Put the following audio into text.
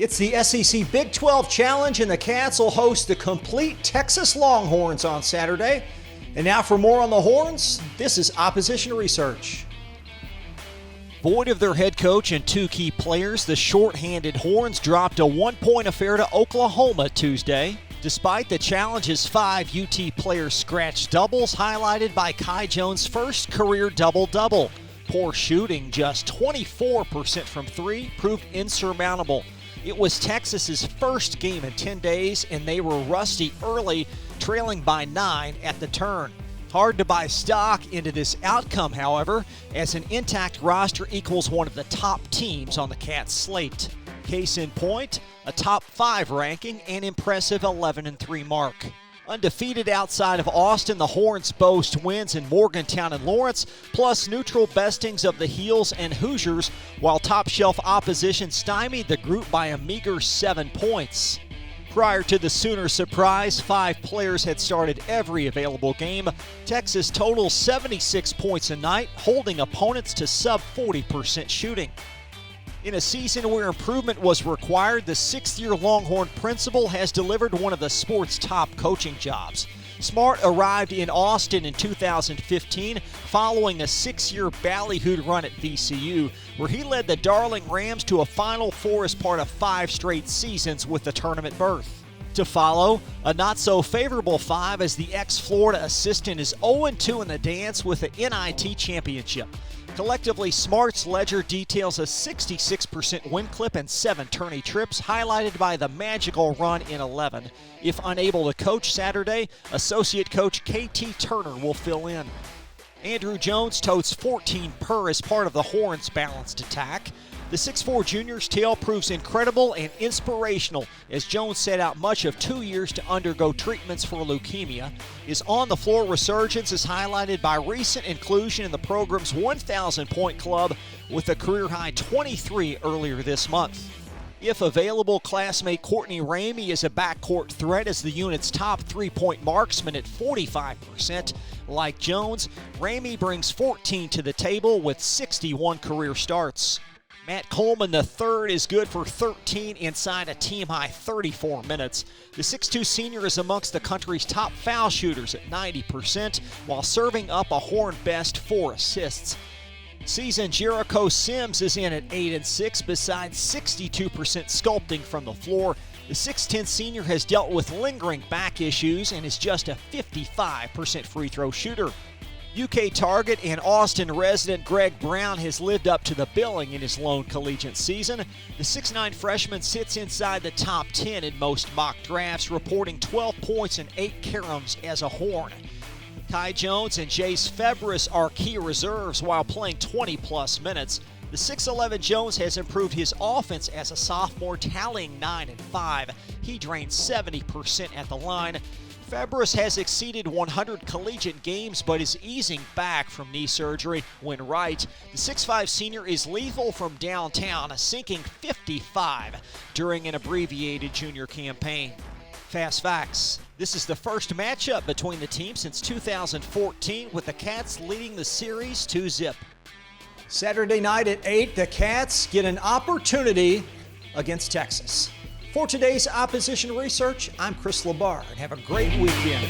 It's the SEC Big 12 Challenge, and the Cats will host the complete Texas Longhorns on Saturday. And now for more on the Horns, this is Opposition Research. Void of their head coach and two key players, the short-handed Horns dropped a one-point affair to Oklahoma Tuesday. Despite the Challenge's 5 UT players scratch doubles, highlighted by Kai Jones' first career double-double. Poor shooting, just 24% from three, proved insurmountable. It was Texas's first game in 10 days, and they were rusty early, trailing by 9 at the turn. Hard to buy stock into this outcome, however, as an intact roster equals one of the top teams on the Cats slate. Case in point, a top 5 ranking and impressive 11-3 mark. Undefeated outside of Austin, the Horns boast wins in Morgantown and Lawrence, plus neutral bestings of the Heels and Hoosiers, while top-shelf opposition stymied the group by a meager 7 points. Prior to the Sooner surprise, 5 players had started every available game. Texas totals 76 points a night, holding opponents to sub-40% shooting. In a season where improvement was required, the 6th-year Longhorn principal has delivered one of the sport's top coaching jobs. Smart arrived in Austin in 2015 following a 6-year ballyhooed run at VCU, where he led the Darling Rams to a Final Four as part of 5 straight seasons with the tournament berth. To follow, a not-so-favorable 5 as the ex-Florida assistant is 0-2 in the dance with the NIT championship. Collectively, Smart's ledger details a 66% win clip and 7 tourney trips, highlighted by the magical run in 11. If unable to coach Saturday, associate coach KT Turner will fill in. Andrew Jones totes 14 per as part of the Horns' balanced attack. The 6'4 junior's tale proves incredible and inspirational as Jones set out much of 2 years to undergo treatments for leukemia. His on-the-floor resurgence is highlighted by recent inclusion in the program's 1,000-point club with a career-high 23 earlier this month. If available, classmate Courtney Ramey is a backcourt threat as the unit's top three-point marksman at 45%. Like Jones, Ramey brings 14 to the table with 61 career starts. Matt Coleman III is good for 13 inside a team-high 34 minutes. The 6'2 senior is amongst the country's top foul shooters at 90%, while serving up a Horn-best 4 assists. Season Jericho Sims is in at 8-6, besides 62% sculpting from the floor. The 6'10 senior has dealt with lingering back issues and is just a 55% free throw shooter. UK target and Austin resident Greg Brown has lived up to the billing in his lone collegiate season. The 6'9 freshman sits inside the top 10 in most mock drafts, reporting 12 points and 8 caroms as a Horn. Kai Jones and Jace Febris are key reserves while playing 20-plus minutes. The 6'11 Jones has improved his offense as a sophomore, tallying 9 and 5. He drained 70% at the line. Febris has exceeded 100 collegiate games but is easing back from knee surgery when right. The 6'5 senior is lethal from downtown, sinking 55 during an abbreviated junior campaign. Fast facts. This is the first matchup between the teams since 2014, with the Cats leading the series 2-0. Saturday night at 8, the Cats get an opportunity against Texas. For today's Opposition Research, I'm Chris Labar, and have a great weekend.